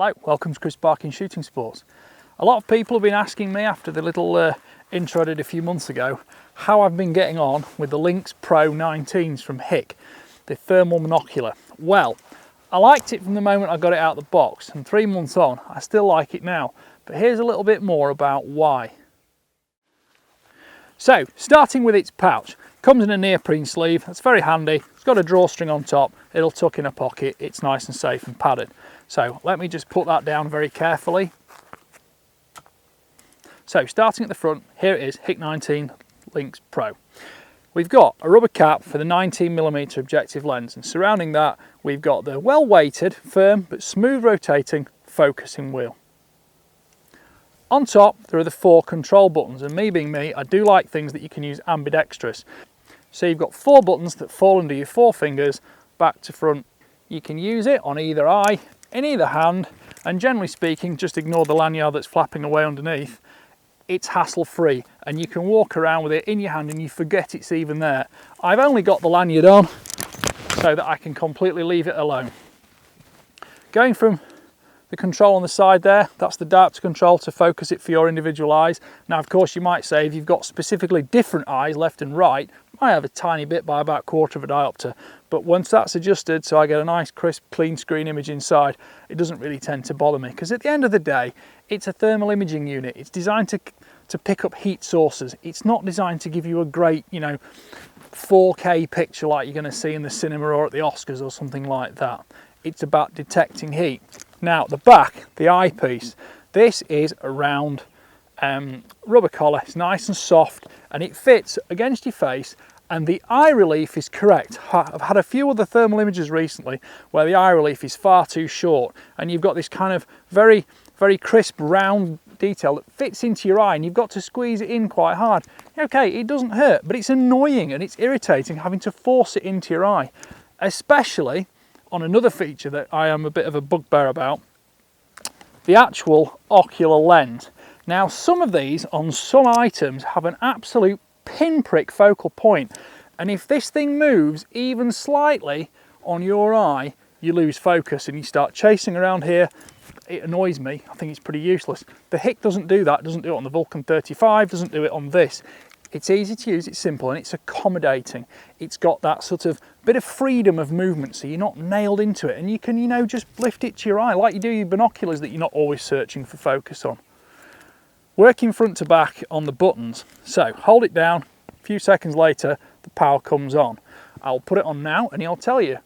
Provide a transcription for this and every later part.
Hello, welcome to Chris Barking Shooting Sports. A lot of people have been asking me after the little intro I did a few months ago how I've been getting on with the Lynx Pro 19s from HIK, the thermal monocular. Well, I liked it from the moment I got it out of the box, and 3 months on I still like it now, but here's a little bit more about why. So, starting with its pouch, comes in a neoprene sleeve. That's very handy. It's got a drawstring on top, it'll tuck in a pocket, it's nice and safe and padded. So let me just put that down very carefully. So starting at the front, here it is, HIK 19 Lynx Pro. We've got a rubber cap for the 19mm objective lens, and surrounding that we've got the well-weighted, firm but smooth rotating focusing wheel. On top there are the 4 control buttons, and me being me, I do like things that you can use ambidextrous. So you've got 4 buttons that fall under your 4 fingers, back to front. You can use it on either eye, in either hand, and generally speaking, just ignore the lanyard that's flapping away underneath. It's hassle-free, and you can walk around with it in your hand and you forget it's even there. I've only got the lanyard on so that I can completely leave it alone. Going from the control on the side there, that's the diopter control to focus it for your individual eyes. Now, of course, you might say if you've got specifically different eyes, left and right, I have a tiny bit by about 1/4 of a diopter, but once that's adjusted so I get a nice crisp clean screen image inside, it doesn't really tend to bother me, because at the end of the day it's a thermal imaging unit. It's designed to pick up heat sources. It's not designed to give you a great 4K picture like you're going to see in the cinema or at the Oscars or something like that. It's about detecting heat. Now at the back, the eyepiece, this is a round rubber collar. It's nice and soft and it fits against your face, and the eye relief is correct. I've had a few other thermal images recently where the eye relief is far too short and you've got this kind of very crisp round detail that fits into your eye, and you've got to squeeze it in quite hard. Okay, it doesn't hurt, but it's annoying and it's irritating having to force it into your eye, especially on another feature that I am a bit of a bugbear about, the actual ocular lens. Now, some of these on some items have an absolute pinprick focal point, and if this thing moves even slightly on your eye, you lose focus and you start chasing around here. It annoys me. I think it's pretty useless. The HIK doesn't do that. It doesn't do it on the Vulcan 35, doesn't do it on this. It's easy to use, it's simple, and it's accommodating. It's got that sort of bit of freedom of movement, so you're not nailed into it, and you can, just lift it to your eye like you do your binoculars that you're not always searching for focus on. Working front to back on the buttons. So hold it down, a few seconds later the power comes on. I'll put it on now and it'll tell you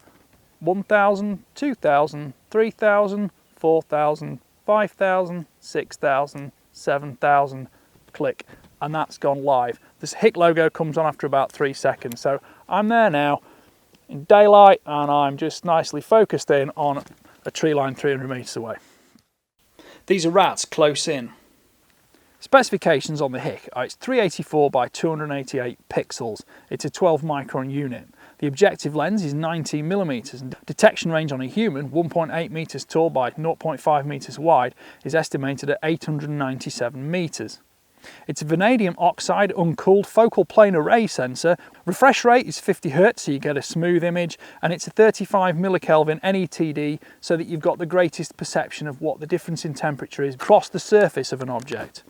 1000, 2000, 3000, 4000, 5000, 6000, 7000, click, and that's gone live. This HIK logo comes on after about 3 seconds. So I'm there now in daylight and I'm just nicely focused in on a tree line 300 meters away. These are rats close in. Specifications on the HIK are it's 384 by 288 pixels. It's a 12 micron unit. The objective lens is 19mm, and detection range on a human, 1.8 meters tall by 0.5 meters wide, is estimated at 897 meters. It's a vanadium oxide uncooled focal plane array sensor. Refresh rate is 50 Hz, so you get a smooth image, and it's a 35 millikelvin NETD, so that you've got the greatest perception of what the difference in temperature is across the surface of an object.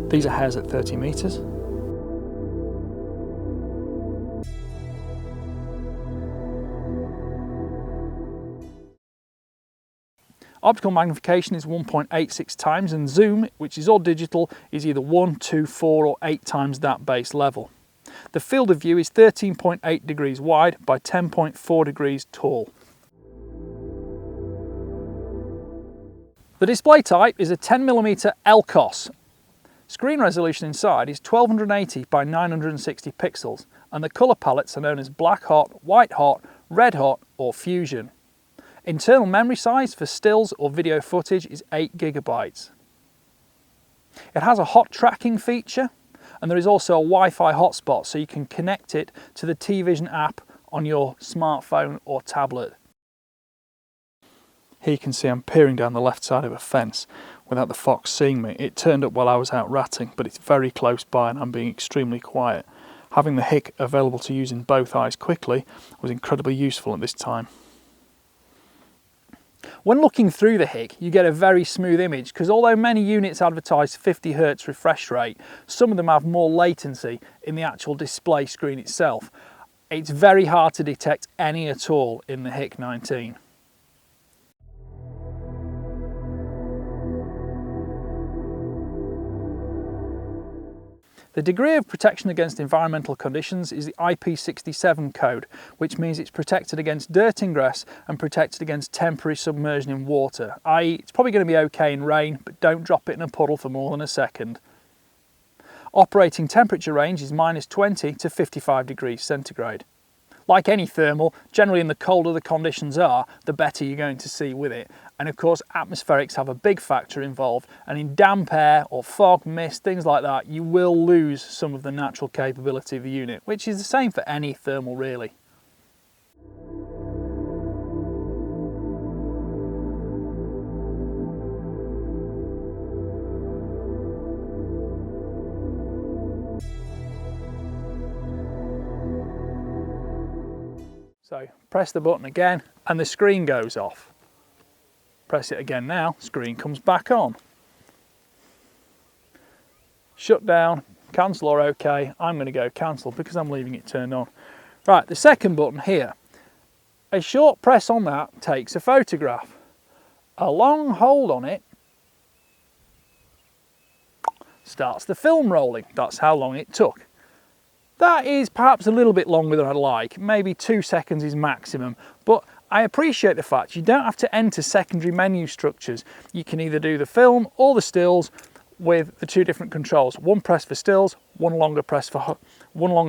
These are Hares at 30 meters. Optical magnification is 1.86 times, and zoom, which is all digital, is either 1, 2, 4 or 8 times that base level. The field of view is 13.8 degrees wide by 10.4 degrees tall. The display type is a 10mm LCOS. Screen resolution inside is 1280 by 960 pixels, and the colour palettes are known as black hot, white hot, red hot or fusion. Internal memory size for stills or video footage is 8 GB. It has a hot tracking feature, and there is also a Wi-Fi hotspot, so you can connect it to the T-Vision app on your smartphone or tablet. Here you can see I'm peering down the left side of a fence without the fox seeing me. It turned up while I was out ratting, but it's very close by and I'm being extremely quiet. having the HIK available to use in both eyes quickly was incredibly useful at this time. When looking through the HIK, you get a very smooth image because although many units advertise 50 Hz refresh rate, some of them have more latency in the actual display screen itself. It's very hard to detect any at all in the HIK19. The degree of protection against environmental conditions is the IP67 code, which means it's protected against dirt ingress and protected against temporary submersion in water, i.e. it's probably going to be okay in rain, but don't drop it in a puddle for more than a second. Operating temperature range is -20 to 55 degrees centigrade. Like any thermal, generally in the colder the conditions are, the better you're going to see with it. And of course, atmospherics have a big factor involved, and in damp air or fog, mist, things like that, you will lose some of the natural capability of the unit, which is the same for any thermal really. So press the button again and the screen goes off. Press it again now, screen comes back on. Shut down, cancel or OK. I'm going to go cancel because I'm leaving it turned on. Right, the second button here. A short press on that takes a photograph. A long hold on it starts the film rolling. That's how long it took. That is perhaps a little bit longer than I'd like, maybe 2 seconds is maximum, but I appreciate the fact you don't have to enter secondary menu structures. You can either do the film or the stills with the two different controls. One press for stills, one longer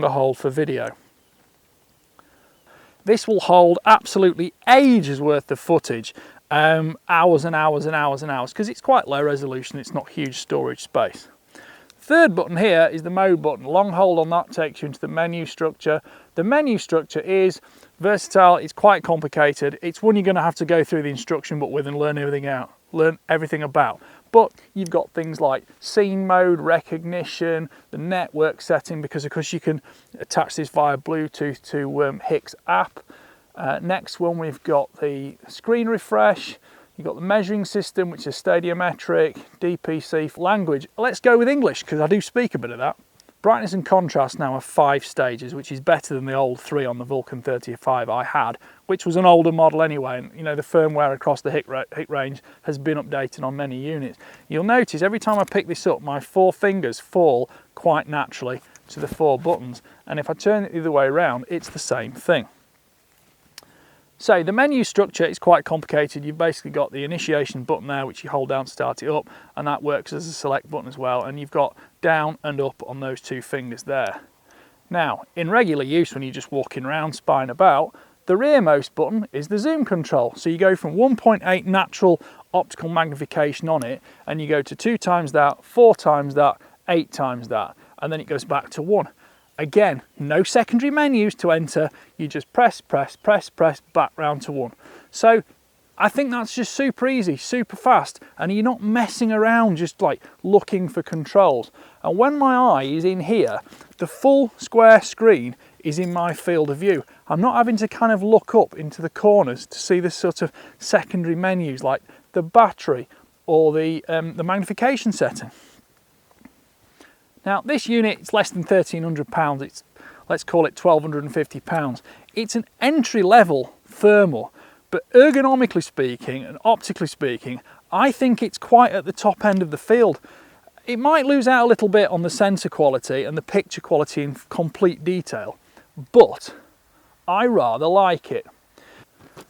hold for video. This will hold absolutely ages worth of footage, hours and hours and hours and hours, because it's quite low resolution, it's not huge storage space. Third button here is the mode button. Long hold on that takes you into the menu structure. The menu structure is versatile, it's quite complicated. It's one you're going to have to go through the instruction book with and learn everything about. But you've got things like scene mode, recognition, the network setting, because of course you can attach this via Bluetooth to HIK's app. Next one we've got the screen refresh. You've got the measuring system, which is stadiometric, DPC, language. Let's go with English, because I do speak a bit of that. Brightness and contrast now are 5 stages, which is better than the old 3 on the Vulcan 35 I had, which was an older model anyway. And you know, the firmware across the HIK range has been updated on many units. You'll notice every time I pick this up, my 4 fingers fall quite naturally to the 4 buttons. And if I turn it the other way around, it's the same thing. So the menu structure is quite complicated. You've basically got the initiation button there, which you hold down to start it up, and that works as a select button as well. And you've got down and up on those 2 fingers there. Now, in regular use, when you're just walking around, spying about, the rearmost button is the zoom control. So you go from 1.8 natural optical magnification on it, and you go to 2 times that, 4 times that, 8 times that, and then it goes back to 1. Again, no secondary menus to enter, you just press, press, press, press, back round to 1. So I think that's just super easy, super fast, and you're not messing around just like looking for controls. And when my eye is in here, the full square screen is in my field of view. I'm not having to kind of look up into the corners to see the sort of secondary menus like the battery or the magnification setting. Now this unit is less than £1,300, it's, let's call it £1,250. It's an entry-level thermal, but ergonomically speaking and optically speaking, I think it's quite at the top end of the field. It might lose out a little bit on the sensor quality and the picture quality in complete detail, but I rather like it.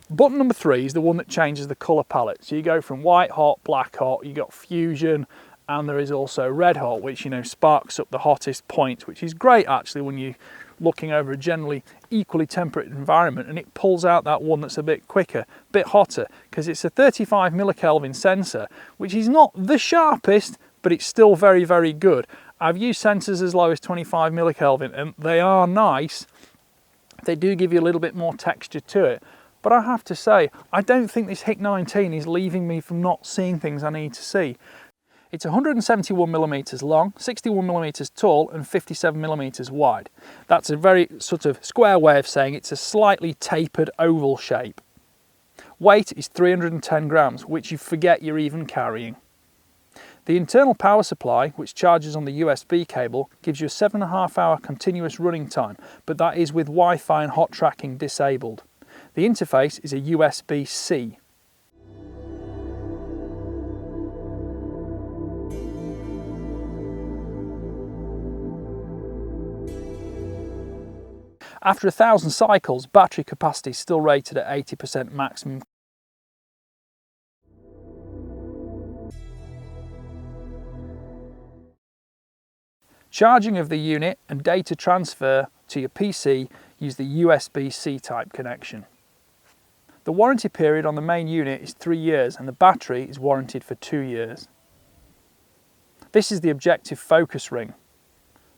Button number 3 is the one that changes the colour palette. So you go from white hot, black hot, you got fusion, and there is also red hot, which, you know, sparks up the hottest point, which is great actually when you're looking over a generally equally temperate environment, and it pulls out that one that's a bit quicker, a bit hotter, because it's a 35 millikelvin sensor, which is not the sharpest, but it's still very, very good. I've used sensors as low as 25 millikelvin, and they are nice. They do give you a little bit more texture to it. But I have to say, I don't think this HIK19 is leaving me from not seeing things I need to see. It's 171mm long, 61mm tall and 57mm wide. That's a very sort of square way of saying it's a slightly tapered oval shape. Weight is 310 grams, which you forget you're even carrying. The internal power supply, which charges on the USB cable, gives you a 7.5 hour continuous running time, but that is with Wi-Fi and hot tracking disabled. The interface is a USB-C. After 1,000 cycles, battery capacity is still rated at 80% maximum. Charging of the unit and data transfer to your PC use the USB-C type connection. The warranty period on the main unit is 3 years and the battery is warranted for 2 years. This is the objective focus ring,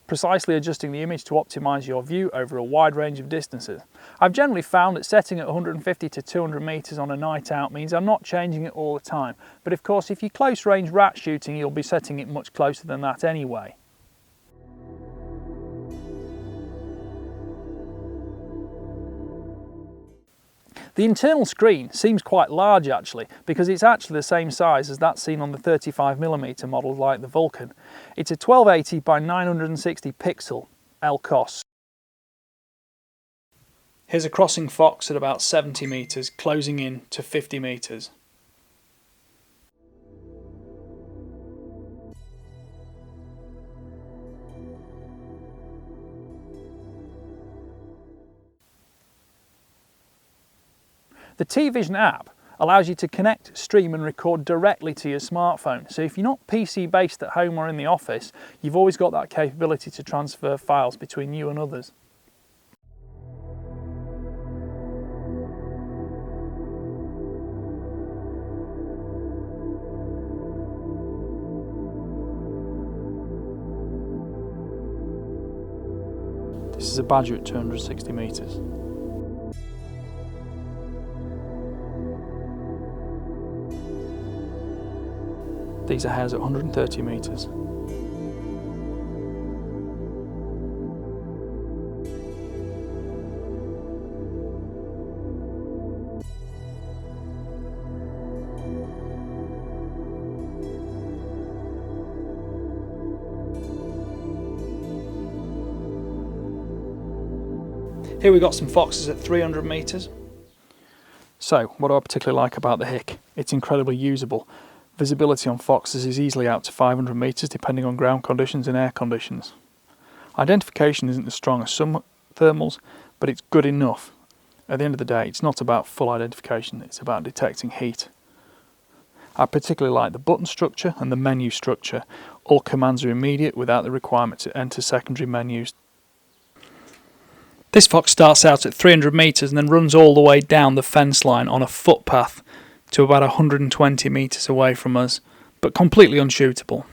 precisely adjusting the image to optimise your view over a wide range of distances. I've generally found that setting at 150 to 200 metres on a night out means I'm not changing it all the time, but of course if you're close range rat shooting you'll be setting it much closer than that anyway. The internal screen seems quite large actually, because it's actually the same size as that seen on the 35mm model like the Vulcan. It's a 1280 by 960 pixel LCOS. Here's a crossing fox at about 70 metres, closing in to 50 metres. The T-Vision app allows you to connect, stream and record directly to your smartphone. So if you're not PC based at home or in the office, you've always got that capability to transfer files between you and others. This is a Badger at 260 metres. These are Hares at 130 metres. Here we've got some foxes at 300 metres. So, what do I particularly like about the HIK? It's incredibly usable. Visibility on foxes is easily out to 500 metres depending on ground conditions and air conditions. Identification isn't as strong as some thermals, but it's good enough. At the end of the day, it's not about full identification, it's about detecting heat. I particularly like the button structure and the menu structure. All commands are immediate without the requirement to enter secondary menus. This fox starts out at 300 metres and then runs all the way down the fence line on a footpath to about 120 metres away from us, but completely unshootable.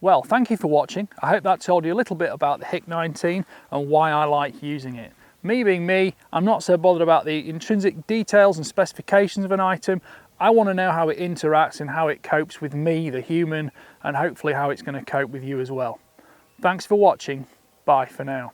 Well, thank you for watching. I hope that told you a little bit about the HIK19 and why I like using it. Me being me, I'm not so bothered about the intrinsic details and specifications of an item. I want to know how it interacts and how it copes with me, the human, and hopefully how it's going to cope with you as well. Thanks for watching. Bye for now.